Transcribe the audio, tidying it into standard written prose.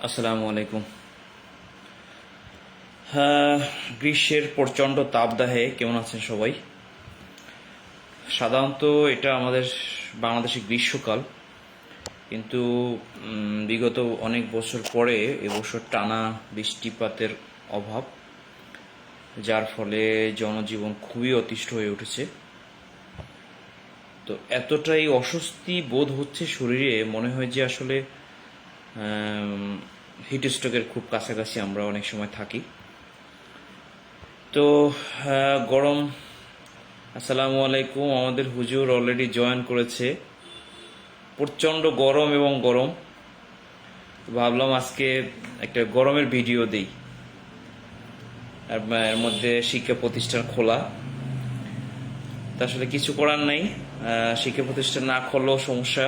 আসসালামু আলাইকুম। গ্রীষ্মের প্রচণ্ড তাপদাহে কেমন আছেন সবাই? সাধারণত এটা আমাদের বাংলাদেশে গ্রীষ্মকাল, কিন্তু বিগত অনেক বছর পরে এবছর টানা বৃষ্টিপাতের অভাব, যার ফলে জনজীবন খুবই অতিষ্ঠ হয়ে উঠেছে। তো এতটাই অস্বস্তি বোধ হচ্ছে শরীরে, মনে হয় যে আসলে হিট স্ট্রোকের খুব কাছাকাছি আমরা অনেক সময় থাকি। তো গরম। আসসালামু আলাইকুম। আমাদের হুজুর অলরেডি জয়েন করেছে। প্রচণ্ড গরম এবং গরম। ভাবলাম আজকে একটা গরমের ভিডিও দিই। এর মধ্যে শিক্ষা প্রতিষ্ঠান খোলা, তা আসলে কিছু করার নাই। শিক্ষা প্রতিষ্ঠান না খোলাও সমস্যা।